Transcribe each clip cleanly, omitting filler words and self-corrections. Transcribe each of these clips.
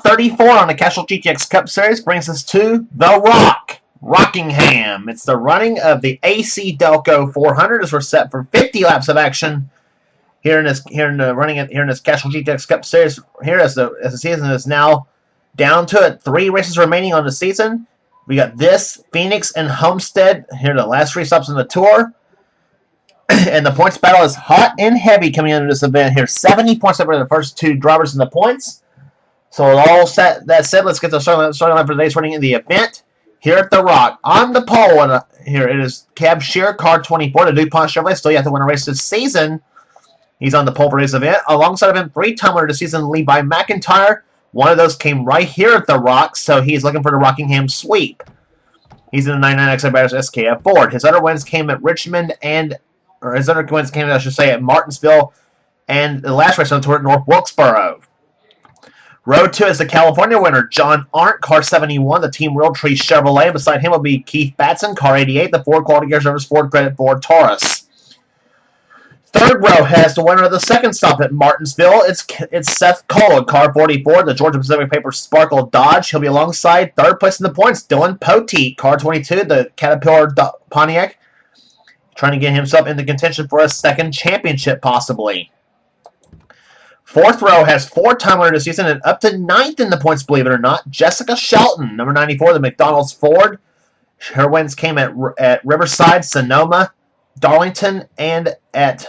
Stop 34 on the Castrol GTX Cup Series brings us to The Rock, Rockingham. It's the running of the AC Delco 400 as we're set for 50 laps of action here in this Castrol GTX Cup Series. Here as the season is now down to it, 3 races remaining on the season. We got this, Phoenix, and Homestead. Here are the last 3 stops in the tour. And the points battle is hot and heavy coming into this event here. 70 points over the first 2 drivers in the points. So all set. That said, let's get the starting line for today's running in the event. Here at The Rock, on the pole, and here it is Cab Shear, car 24, the DuPont Chevrolet, still yet to win a race this season. He's on the pole for this event. Alongside of him, 3-time winner this season, Levi McIntyre. One of those came right here at The Rock, so he's looking for the Rockingham sweep. He's in the 99XI Batters SKF Ford. His other wins came at Richmond at Martinsville, and the last race on the tour at North Wilkesboro. Road 2 is the California winner, John Arndt, car 71, the Team Realtree Chevrolet. Beside him will be Keith Batson, car 88, the Ford Quality Gear Service Ford Credit Ford Taurus. Third row has the winner of the second stop at Martinsville. It's Seth Cole, car 44, the Georgia Pacific Paper Sparkle Dodge. He'll be alongside third place in the points, Dylan Poteet, car 22, the Caterpillar Pontiac, trying to get himself into contention for a second championship possibly. Fourth row has 4-time winner this season and up to 9th in the points, believe it or not. Jessica Shelton, number 94, the McDonald's Ford. Her wins came at Riverside, Sonoma, Darlington, and at...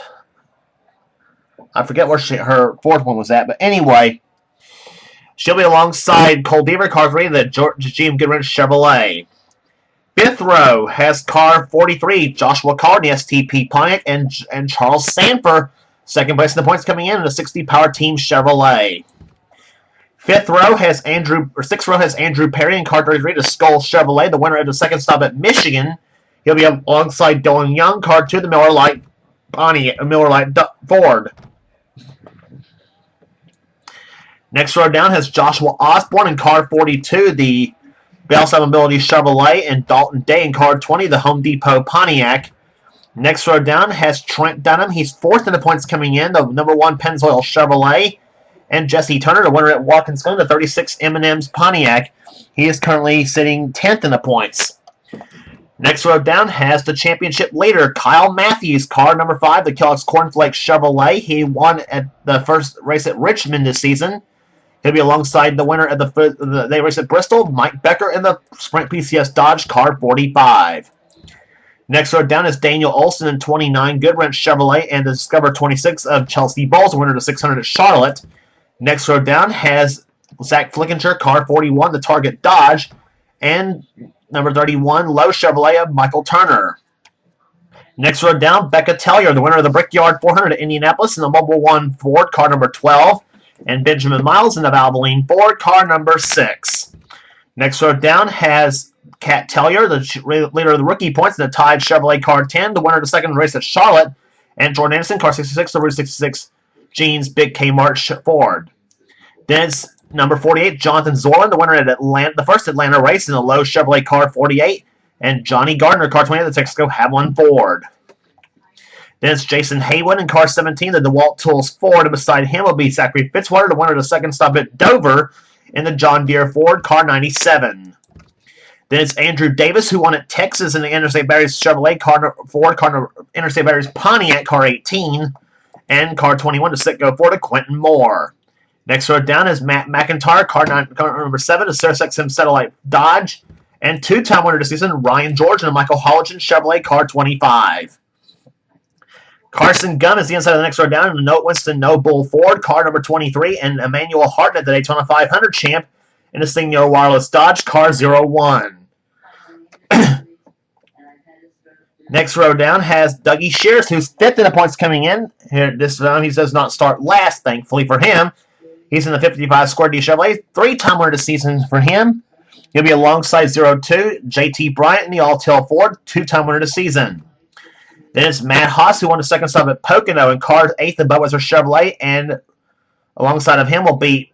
I forget where her fourth one was at, but anyway, she'll be alongside Cole Deaver, car 3, the GM Goodrich Chevrolet. Fifth row has car 43, Joshua Carr, the STP Pontiac, and Charles Sanford. Second place in the points coming in a 60 Power Team Chevrolet. Sixth row has Andrew Perry in car 33, the Skull Chevrolet, the winner of the second stop at Michigan. He'll be alongside Dylan Young, car 2, the Miller Lite Ford. Next row down has Joshua Osborne in car 42, the Bellside Mobility Chevrolet, and Dalton Day in car 20, the Home Depot Pontiac. Next row down has Trent Dunham. He's 4th in the points coming in, the number 1 Pennzoil Chevrolet. And Jesse Turner, the winner at Watkins Glen, the 36 M&M's Pontiac. He is currently sitting 10th in the points. Next row down has the championship leader, Kyle Matthews, car number 5, the Kellogg's Cornflakes Chevrolet. He won at the first race at Richmond this season. He'll be alongside the winner at the race at Bristol, Mike Becker, in the Sprint PCS Dodge, car 45. Next row down is Daniel Olson in 29, Goodwrench Chevrolet, and the Discover 26 of Chelsea Bowles, the winner of the 600 at Charlotte. Next row down has Zach Flickinger, car 41, the Target Dodge, and number 31, Lowe Chevrolet of Michael Turner. Next row down, Becca Tellier, the winner of the Brickyard 400 at Indianapolis, and the Mobile One Ford, car number 12, and Benjamin Miles in the Valvoline Ford, car number 6. Next row down has Kat Tellier, the leader of the rookie points in the Tide Chevrolet car 10, the winner of the second race at Charlotte, and Jordan Anderson, car 66, the Route 66 Jeans Big Kmart Ford. Then it's number 48, Jonathan Zorlin, the winner at the first Atlanta race in the Lowe Chevrolet car 48, and Johnny Gardner, car 28, the Texaco Haviland Ford. Then it's Jason Haywood in car 17, the DeWalt Tools Ford, and beside him will be Zachary Fitzwater, the winner of the second stop at Dover in the John Deere Ford, car 97. Then it's Andrew Davis, who won at Texas in the Interstate Batteries Chevrolet Ford, Interstate Batteries Pontiac, car 18, and car 21 to Sitco Ford of Quentin Moore. Next row down is Matt McIntyre, car number 7 to Sirius Satellite Dodge, and 2-time winner this season, Ryan George and Michael Holligan Chevrolet, car 25. Carson Gunn is the inside of the next row down in the Winston Noble Ford, car number 23, and Emmanuel Hartnett, the Daytona 500 champ, in the Signor Wireless Dodge, car 01. Next row down has Dougie Shears, who's 5th in the points coming in. Here, this time he does not start last, thankfully for him. He's in the 55 Square D Chevrolet, 3-time winner this season for him. He'll be alongside 02, JT Bryant in the Alltel Ford, 2-time winner this season. Then it's Matt Haas, who won the second stop at Pocono in car 8th in Budweiser Chevrolet, and alongside of him will be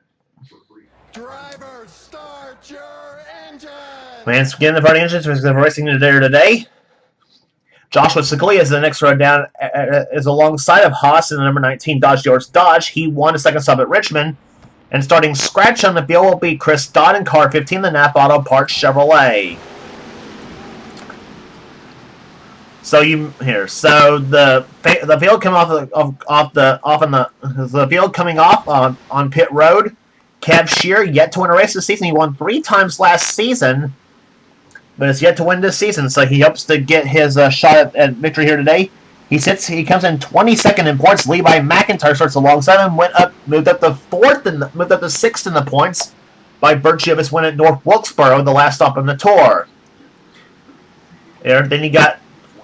Driver, start your engine! Once again, the party engines is racing there today. Joshua Seglia is the next row down, is alongside of Haas in the number 19 Dodge George Dodge. He won the second stop at Richmond. And starting scratch on the field will be Chris Dodd in car 15, the Napa Auto Parts Chevrolet. So the field coming the field coming off on pit road. Kev Shear yet to win a race this season. He won 3 times last season, but is yet to win this season. So he hopes to get his shot at victory here today. He comes in 22nd in points. Levi McIntyre starts alongside him. Moved up to 6th in the points by virtue of his win at North Wilkesboro, the last stop on the tour. Then you got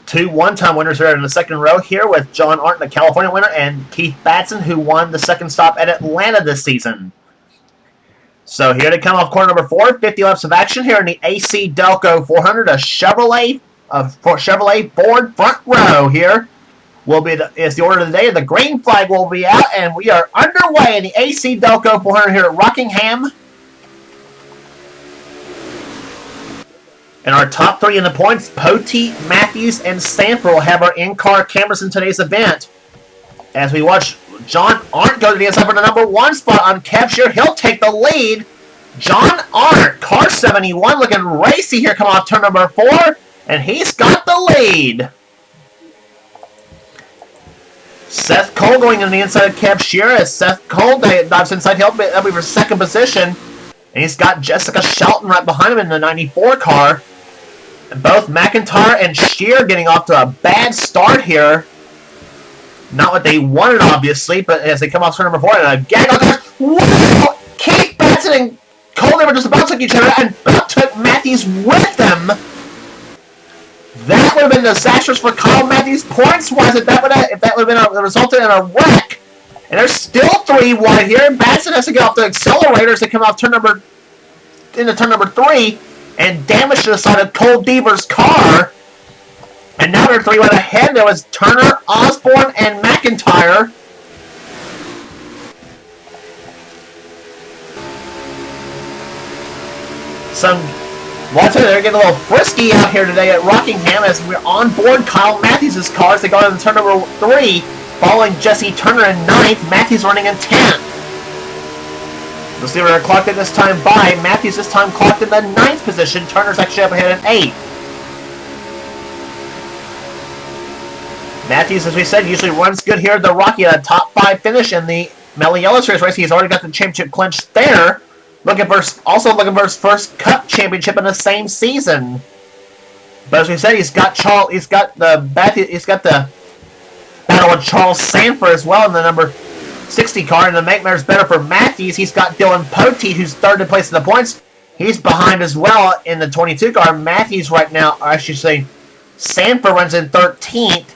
2 one-time winners there in the second row here with John Arndt, the California winner, and Keith Batson, who won the second stop at Atlanta this season. So here to come off corner number 4, 50 laps of action here in the AC Delco 400, a Chevrolet Ford front row here. Is the order of the day. The green flag will be out, and we are underway in the AC Delco 400 here at Rockingham. And our top 3 in the points, Poteet, Matthews, and Sanford will have our in-car cameras in today's event. As we watch John Arndt go to the inside for the number 1 spot on Capture, he'll take the lead. John Arndt, car 71, looking racy here, coming off turn number 4, and he's got the lead. Seth Cole going in the inside of Kev Shear as Seth Cole dives inside. He'll be for second position. And he's got Jessica Shelton right behind him in the 94 car. And both McIntyre and Shear getting off to a bad start here. Not what they wanted, obviously, but as they come off turn number 4, and a gag on there. Whoa! Keith Batson and Cole, they were just about to each other, and Buck took Matthews with them. That would have been disastrous for Kyle Matthews points-wise if that would have resulted in a wreck. And there's still 3 wide here. Batson has to get off the accelerators to come off turn number 3 and damage to the side of Cole Deaver's car. And now they're 3 wide ahead. There was Turner, Osborne, and McIntyre. They're getting a little frisky out here today at Rockingham as we're on board Kyle Matthews' cars. They go on turn number 3, following Jesse Turner in 9th. Matthews running in 10th. We'll see where they're clocked in this time by. Matthews this time clocked in the 9th position. Turner's actually up ahead in 8th. Matthews, as we said, usually runs good here at the Rocky at a top 5 finish in the Melly Yellow Series race. He's already got the championship clinched there. Also looking for his first Cup championship in the same season. But as we said, he's got the battle with Charles Sanford as well in the number 60 car. And to make matters better for Matthews, he's got Dylan Poteet, who's 3rd in place in the points. He's behind as well in the 22 car. Matthews right now, I should say, Sanford runs in 13th,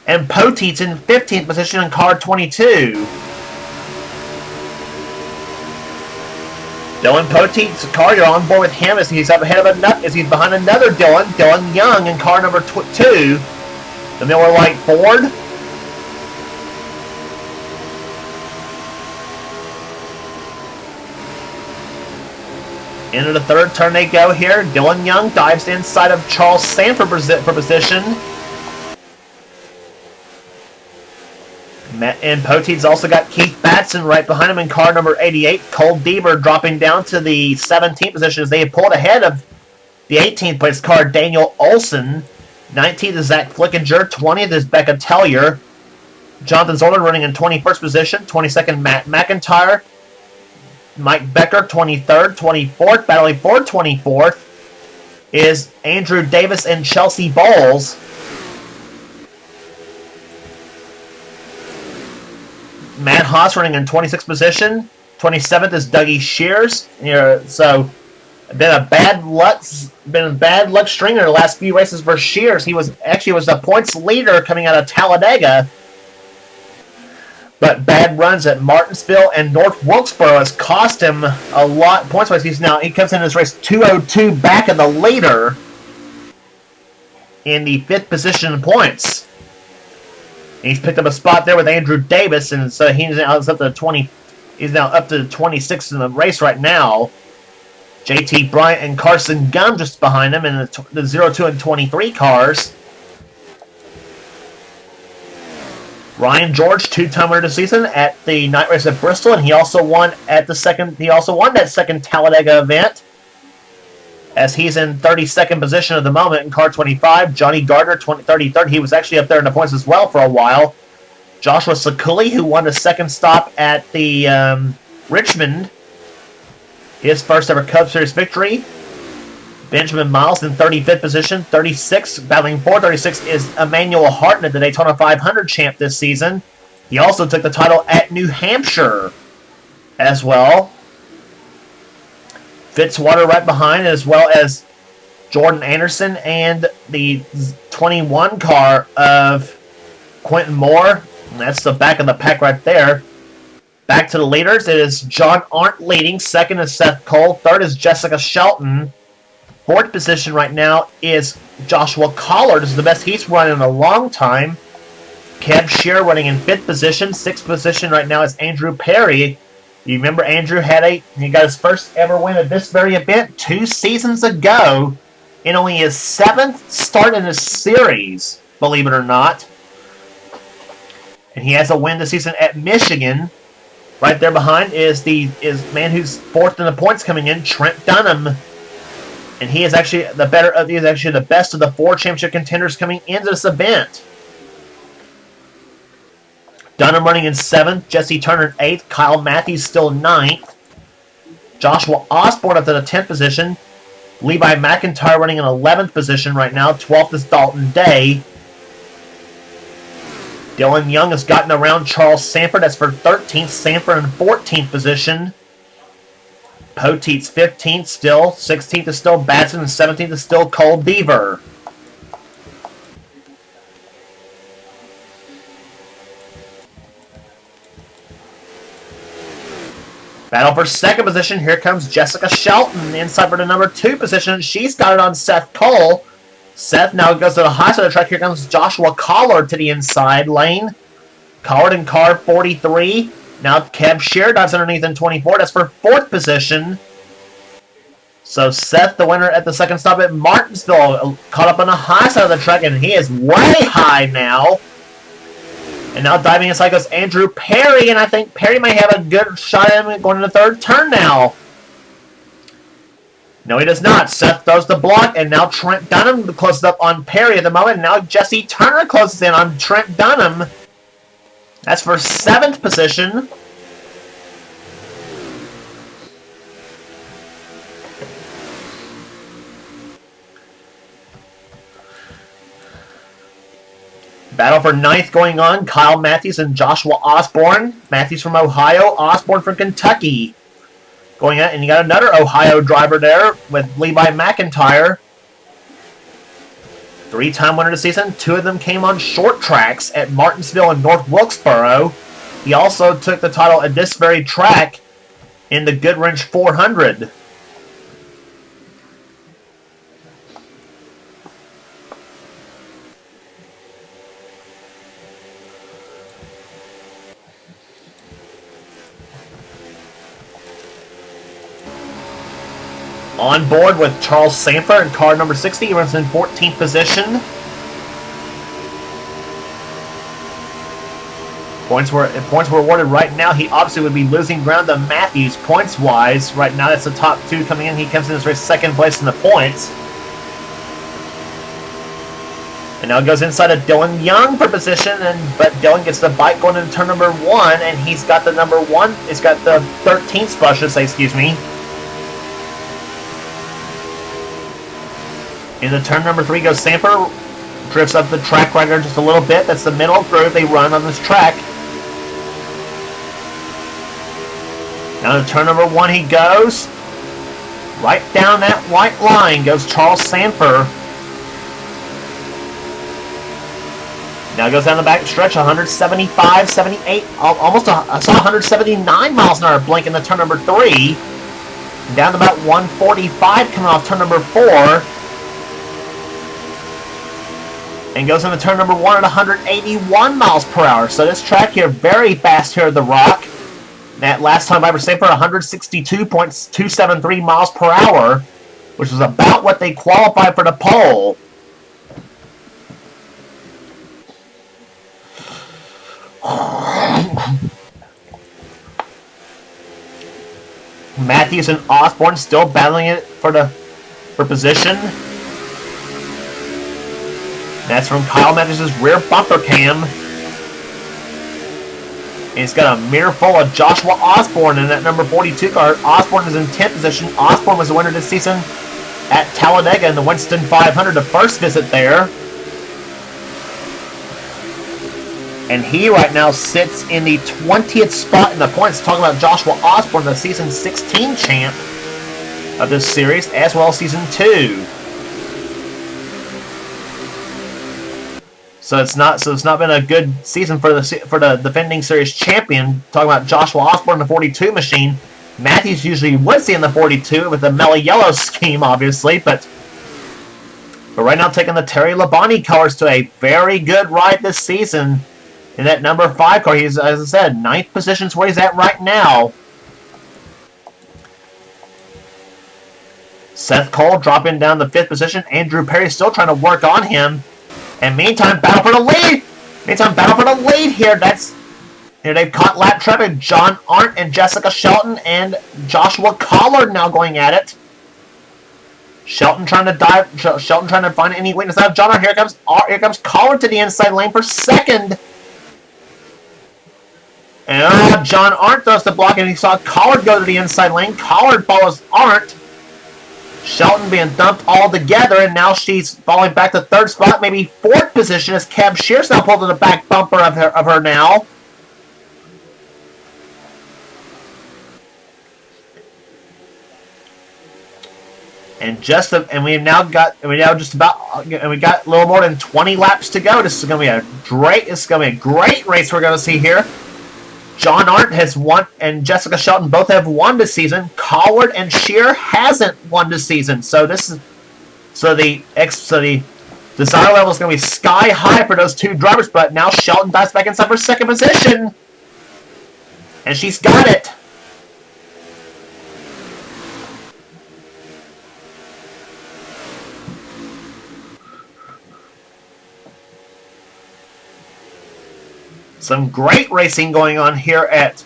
and Poteet's in 15th position in car 22. Dylan Poteet's car, you're on board with him as he's up ahead of he's behind another Dylan Young in car number 2, the Miller Lite Ford. Into the 3rd turn they go here. Dylan Young dives inside of Charles Sanford for position. And Poteet's also got Keith Batson right behind him in car number 88. Cole Deaver dropping down to the 17th position as they have pulled ahead of the 18th place car, Daniel Olson. 19th is Zach Flickinger. 20th is Becca Tellier. Jonathan Zorlin running in 21st position. 22nd, Matt McIntyre. Mike Becker, 23rd. 24th, battling for 24th, is Andrew Davis and Chelsea Bowles. Matt Haas running in 26th position. 27th is Dougie Shears. So, been a bad luck string in the last few races for Shears. He was the points leader coming out of Talladega. But bad runs at Martinsville and North Wilkesboro has cost him a lot points-wise. He comes in this race 202 back in the leader in the 5th position in points. And he's picked up a spot there with Andrew Davis, and so he's now up to 26th in the race right now. JT Bryant and Carson Gum just behind him in the 02 and 23 cars. Ryan George, 2-time winner this season at the night race at Bristol, and he also won that second Talladega event, as he's in 32nd position at the moment in car 25. Johnny Gardner, 33rd. He was actually up there in the points as well for a while. Joshua Sakuli, who won a second stop at the Richmond, his first ever Cup Series victory. Benjamin Miles in 35th position. 36, battling for 36, is Emmanuel Hartnett, the Daytona 500 champ this season. He also took the title at New Hampshire as well. Fitzwater right behind, as well as Jordan Anderson and the 21 car of Quentin Moore. And that's the back of the pack right there. Back to the leaders. It is John Arndt leading. Second is Seth Cole. Third is Jessica Shelton. Fourth position right now is Joshua Collard. This is the best he's run in a long time. Kev Shear running in fifth position. Sixth position right now is Andrew Perry. You remember Andrew he got his first ever win at this very event 2 seasons ago in only his 7th start in the series, believe it or not. And he has a win this season at Michigan. Right there behind is man who's fourth in the points coming in, Trent Dunham. And he is actually the best of the 4 championship contenders coming into this event. Dunham running in 7th, Jesse Turner in 8th, Kyle Matthews still 9th. Joshua Osborne up to the 10th position. Levi McIntyre running in 11th position right now. 12th is Dalton Day. Dylan Young has gotten around Charles Sanford. That's for 13th. Sanford in 14th position. Poteet's 15th still. 16th is still Batson, and 17th is still Cole Beaver. Battle for second position. Here comes Jessica Shelton inside for the number 2 position. She's got it on Seth Cole. Seth now goes to the high side of the track. Here comes Joshua Collard to the inside lane. Collard in car 43. Now Kev Shear dives underneath in 24. That's for 4th position. So Seth, the winner at the second stop at Martinsville, caught up on the high side of the track, and he is way high now. And now diving inside goes Andrew Perry, and I think Perry may have a good shot at him going to the third turn now. No, he does not. Seth throws the block, and now Trent Dunham closes up on Perry at the moment. Now Jesse Turner closes in on Trent Dunham. That's for 7th position. Battle for 9th going on. Kyle Matthews and Joshua Osborne. Matthews from Ohio, Osborne from Kentucky. Going out, and you got another Ohio driver there with Levi McIntyre. 3-time winner this season. 2 of them came on short tracks at Martinsville and North Wilkesboro. He also took the title at this very track in the Goodwrench 400. On board with Charles Sanford in car number 60. He runs in 14th position. Points were awarded right now. He obviously would be losing ground to Matthews points-wise. Right now, that's the top 2 coming in. He comes in this race 2nd place in the points. And now it goes inside of Dylan Young for position, but Dylan gets the bike going into turn number 1, and he's got the number 1. He's got the 13th spot, I should say, excuse me. Into turn number 3 goes Samper. Drifts up the track right there just a little bit. That's the middle groove they run on this track. Now to turn number 1 he goes. Right down that white line goes Charles Sanford. Now goes down the back stretch, 175, 78, almost I saw 179 miles an hour blink in the turn number 3. Down to about 145 coming off turn number 4. And goes into turn number 1 at 181 miles per hour. So this track here, very fast here at the Rock. That last time I ever saved for 162.273 miles per hour, which was about what they qualified for the pole. Matthews and Osborne still battling it for position. That's from Kyle Matthews' rear bumper cam. And he's got a mirror full of Joshua Osborne in that number 42 car. Osborne is in 10th position. Osborne was the winner this season at Talladega in the Winston 500, the first visit there. And he right now sits in the 20th spot in the points. Talking about Joshua Osborne, the season 16 champ of this series, as well as season 2. So it's not been a good season for the defending series champion. Talking about Joshua Osborne, the 42 machine. Matthews usually would see in the 42 with the mellow yellow scheme, obviously, but right now taking the Terry Labonte colors to a very good ride this season in that number 5 car. He's, as I said, 9th position is where he's at right now. Seth Cole dropping down the 5th position. Andrew Perry still trying to work on him. And meantime, battle for the lead. Here. They've caught lap traffic. John Arndt and Jessica Shelton and Joshua Collard now going at it. Shelton trying to find any weakness out of John Arndt. Here comes Collard to the inside lane for second. And John Arndt throws the block, and he saw Collard go to the inside lane. Collard follows Arndt. Shelton being dumped all together, and now she's falling back to 3rd spot, maybe 4th position, as Cab Shears now pulled to the back bumper of her now. And we got a little more than 20 laps to go. This is going to be a great race we're going to see here. John Arndt has won, and Jessica Shelton both have won this season. Collard and Shear hasn't won this season. So the desire level is going to be sky high for those two drivers. But now Shelton dives back inside for 2nd position, and she's got it. Some great racing going on here at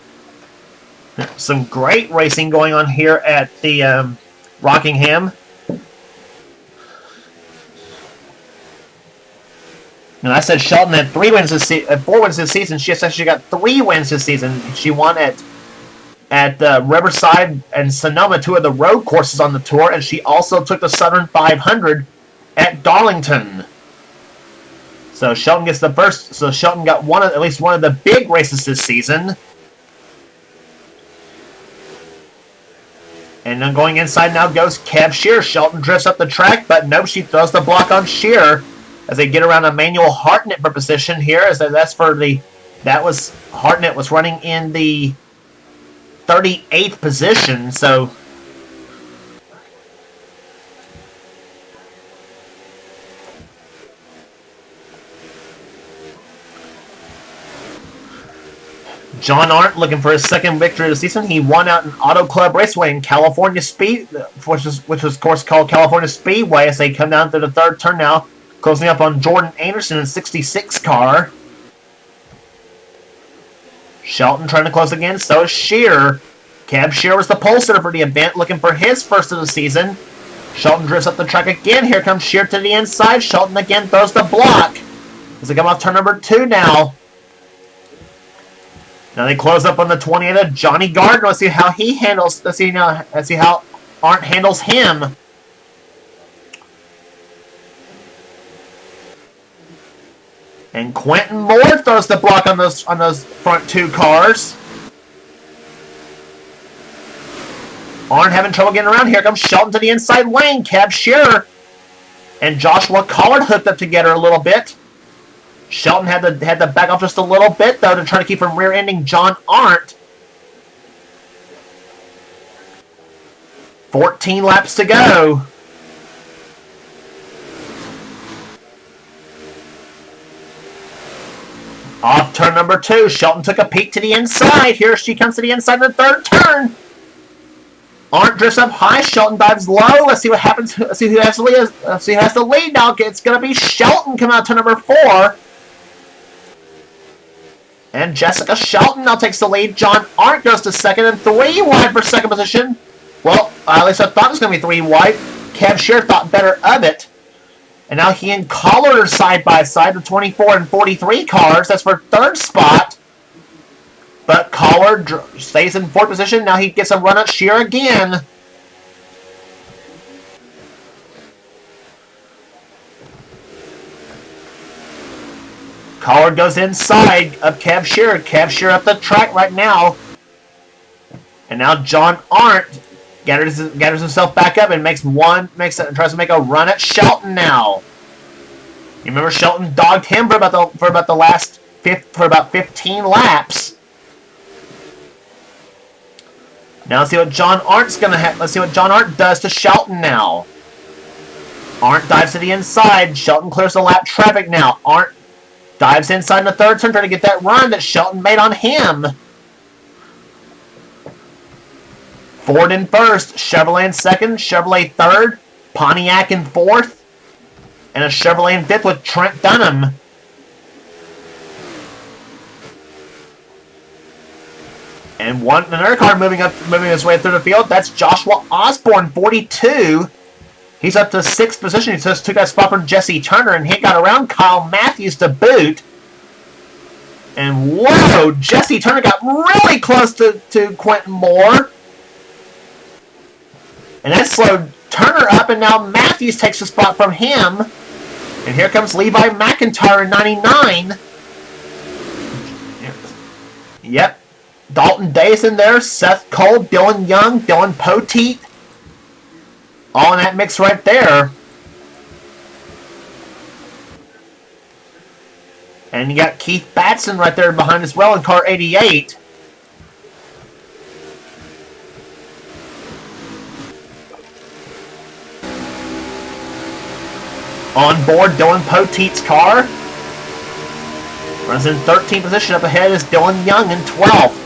the Rockingham. And I said Shelton had 4 wins this season. She actually got 3 wins this season. She won at Riverside and Sonoma, 2 of the road courses on the tour, and she also took the Southern 500 at Darlington. So Shelton gets the first. So Shelton got at least one of the big races this season. And then going inside now goes Cab Shear. Shelton drifts up the track, but nope, she throws the block on Shear as they get around Emmanuel Hartnett for position here. Hartnett was running in the 38th position. So. John Arndt looking for his 2nd victory of the season. He won out in Auto Club Raceway in California which is of course called California Speedway, as they come down to the 3rd turn now, closing up on Jordan Anderson in 66 car. Shelton trying to close again, so is Shear. Cab Shear was the pole sitter for the event, looking for his first of the season. Shelton drifts up the track again. Here comes Shear to the inside. Shelton again throws the block as they come off turn number 2 now. Now they close up on the 20th of Johnny Gardner. Let's see how he handles. Let's see how Arndt handles him. And Quentin Moore throws the block on those front 2 cars. Arndt having trouble getting around. Here comes Shelton to the inside lane. Cab Shearer and Joshua Collard hooked up together a little bit. Shelton had to back off just a little bit, though, to try to keep from rear-ending John Arndt. 14 laps to go. Off turn number 2, Shelton took a peek to the inside. Here she comes to the inside of the 3rd turn. Arndt drifts up high. Shelton dives low. Let's see what happens. Let's see who has the lead. Let's see who has the lead now. It's going to be Shelton coming out to number 4. And Jessica Shelton now takes the lead. John Arndt goes to second and 3 wide for second position. Well, at least I thought it was going to be 3 wide. Kev Shear thought better of it. And now he and Collard are side by side, the 24 and 43 cars. That's for third spot. But Collard stays in fourth position. Now he gets a run at Shear again. Collard goes inside of Kev Shear. Kev Shear up the track right now. And now John Arndt gathers himself back up and tries to make a run at Shelton now. You remember Shelton dogged him for about 15 laps. Now let's see what John Arndt's gonna have. Let's see what John Arndt does to Shelton now. Arndt dives to the inside. Shelton clears the lap traffic now. Arndt dives inside in the third turn trying to get that run that Shelton made on him. Ford in first, Chevrolet in second, Chevrolet third, Pontiac in fourth, and a Chevrolet in fifth with Trent Dunham. And another car moving his way through the field. That's Joshua Osborne, 42. He's up to sixth position. He just took that spot from Jesse Turner, and he got around Kyle Matthews to boot. And whoa, Jesse Turner got really close to Quentin Moore. And that slowed Turner up, and now Matthews takes the spot from him. And here comes Levi McIntyre in 99. Yep. Dalton Day's in there, Seth Cole, Dylan Young, Dylan Poteet. All in that mix right there. And you got Keith Batson right there behind as well in car 88. On board, Dylan Poteet's car. Runs in 13th position. Up ahead is Dylan Young in 12th.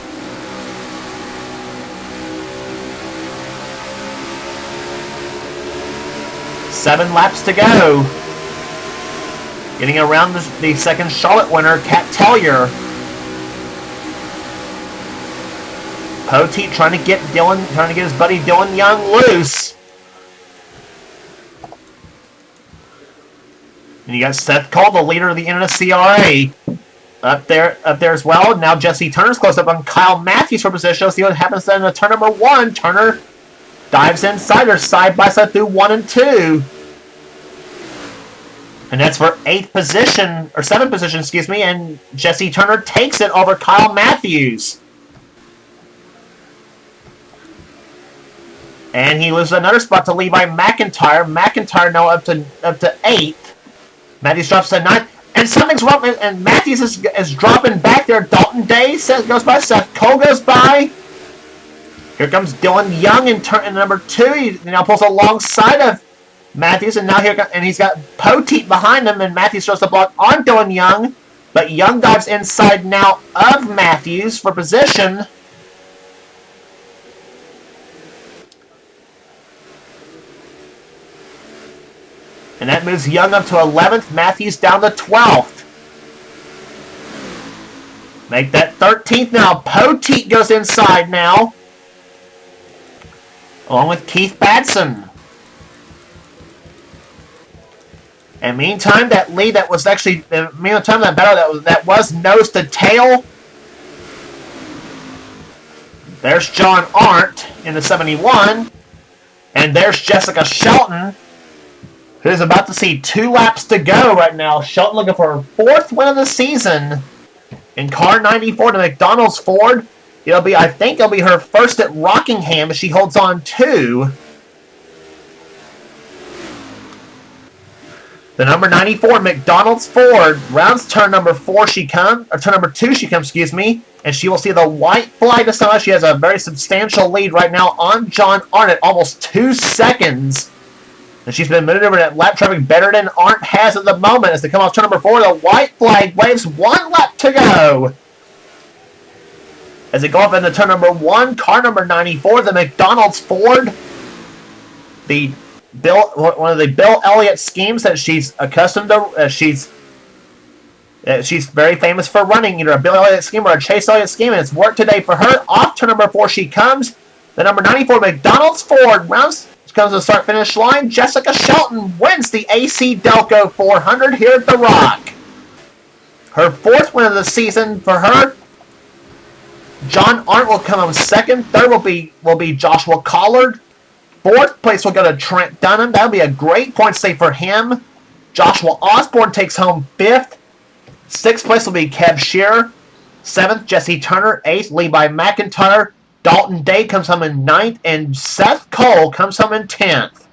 Seven laps to go. Getting around the second Charlotte winner, Kat Tellier. Poteet trying to get his buddy Dylan Young loose. And you got Seth Cole, the leader of the NNSCRA, up there as well. Now Jesse Turner's close up on Kyle Matthews for position. Let's see what happens then in turn number 1. Turner dives inside or side by side through 1 and 2. And that's for 7th position, excuse me, and Jesse Turner takes it over Kyle Matthews. And he loses another spot to Levi McIntyre. McIntyre now up to 8th. Matthews drops to 9th. And something's wrong, and Matthews is dropping back there. Dalton Day goes by, Seth Cole goes by. Here comes Dylan Young in number 2. He now pulls alongside of Matthews, and now he's got Poteet behind him, and Matthews throws the block on Dylan Young, but Young dives inside now of Matthews for position. And that moves Young up to 11th, Matthews down to 12th. Make that 13th now. Poteet goes inside now, along with Keith Batson. And meantime, that lead that was actually, meantime that battle that was nose to tail. There's John Arndt in the 71, and there's Jessica Shelton, who's about to see 2 laps to go right now. Shelton looking for her 4th win of the season in car 94 to McDonald's Ford. I think it'll be her first at Rockingham as she holds on 2. The number 94 McDonald's Ford rounds turn number 2 she comes, excuse me, and she will see the white flag to start. She has a very substantial lead right now on John Arndt at almost 2 seconds. And she's been maneuvering at lap traffic better than Arndt has at the moment. As they come off turn number 4, the white flag waves 1 lap to go. As they go up into turn number 1, car number 94, the McDonald's Ford, one of the Bill Elliott schemes that she's accustomed to, she's She's very famous for running, either a Billy Elliott scheme or a Chase Elliott scheme, and it's worked today for her. Off to number 4 she comes. The number 94 McDonald's Ford comes to the start-finish line. Jessica Shelton wins the AC Delco 400 here at The Rock. Her 4th win of the season for her. John Arndt will come home 2nd. 3rd will be Joshua Collard. 4th place will go to Trent Dunham. That'll be a great point save for him. Joshua Osborne takes home 5th. 6th place will be Kev Shearer. 7th, Jesse Turner. 8th, Levi McIntyre. Dalton Day comes home in 9th. And Seth Cole comes home in 10th.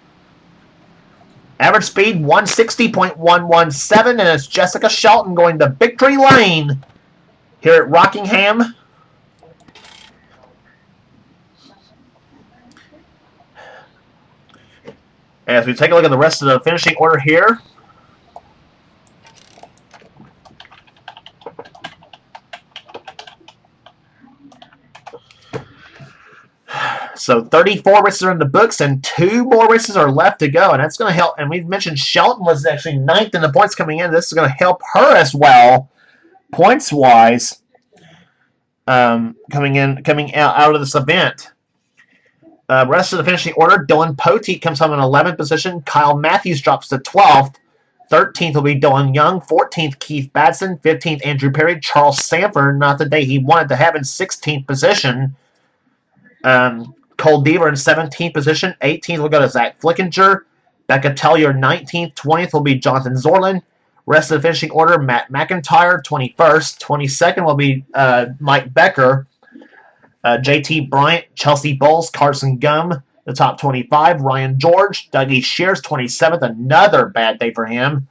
Average speed 160.117. And it's Jessica Shelton going to victory lane here at Rockingham. As we take a look at the rest of the finishing order here. So 34 races are in the books, and 2 more races are left to go, and that's going to help. And we've mentioned Shelton was actually 9th in the points coming in. This is going to help her as well, points-wise, coming out of this event. Rest of the finishing order, Dylan Poteet comes home in 11th position. Kyle Matthews drops to 12th. 13th will be Dylan Young. 14th, Keith Batson. 15th, Andrew Perry. Charles Sanford, not the day he wanted to have, in 16th position. Cole Deaver in 17th position. 18th will go to Zach Flickinger. Becca Tellier 19th. 20th will be Jonathan Zorlin. Rest of the finishing order, Matt McIntyre 21st. 22nd will be Mike Becker. JT Bryant, Chelsea Bowles, Carson Gum, the top 25. Ryan George, Dougie Shears, 27th. Another bad day for him,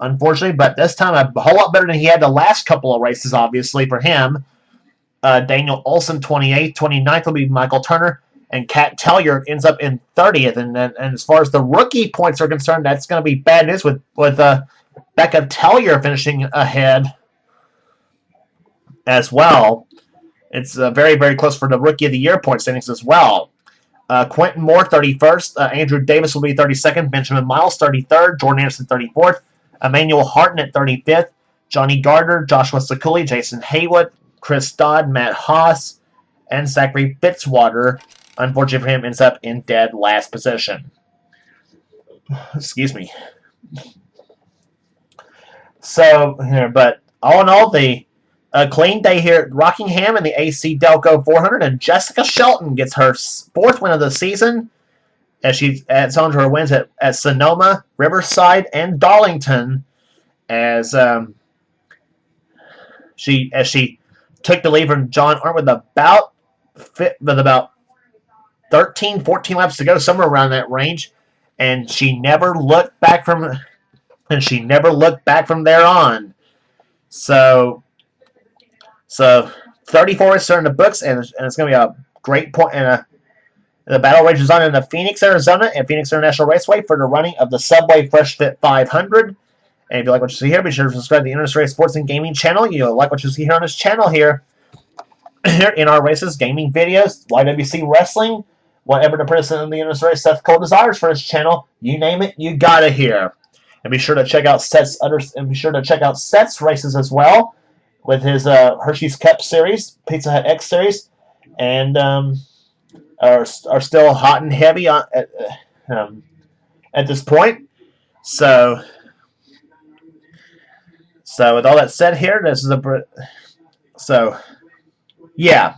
unfortunately, but this time a whole lot better than he had the last couple of races, obviously, for him. Daniel Olson, 28th. 29th will be Michael Turner. And Kat Tellier ends up in 30th. And as far as the rookie points are concerned, that's going to be bad news with Becca Tellier finishing ahead as well. It's very, very close for the Rookie of the Year point standings as well. Quentin Moore, 31st. Andrew Davis will be 32nd. Benjamin Miles, 33rd. Jordan Anderson, 34th. Emmanuel Harton at 35th. Johnny Gardner, Joshua Sakuli, Jason Haywood, Chris Dodd, Matt Haas, and Zachary Fitzwater, unfortunately for him, ends up in dead last position. Excuse me. So, but all in all, a clean day here at Rockingham in the AC Delco 400, and Jessica Shelton gets her 4th win of the season as she adds on to her wins at Sonoma, Riverside, and Darlington as she took the lead from John Arndt with about 13, 14 laps to go, somewhere around that range, and she never looked back from there on. So 34 races are in the books, and it's going to be a great point. And the battle rages on in Phoenix, Arizona, at Phoenix International Raceway for the running of the Subway Fresh Fit 500. And if you like what you see here, be sure to subscribe to the NNSCRA Sports and Gaming channel. You'll like what you see here on this channel here in our races, gaming videos, YWC Wrestling, whatever the president of the NNSCRA Seth Cole desires for his channel. You name it, you got it here. And be sure to check out Seth's races as well, with his Hershey's Cup Series, Pizza Hut X Series, and are still hot and heavy at this point. So with all that said here, this is yeah.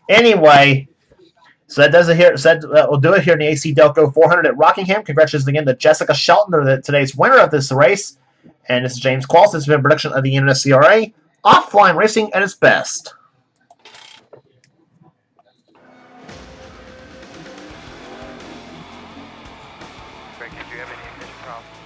Anyway, so that does it here. We'll do it here in the AC Delco 400 at Rockingham. Congratulations again to Jessica Shelton, today's winner of this race. And this is James Qualls. This has been a production of the NNSCRA. Offline racing at its best. Greg, did you have any ignition problems?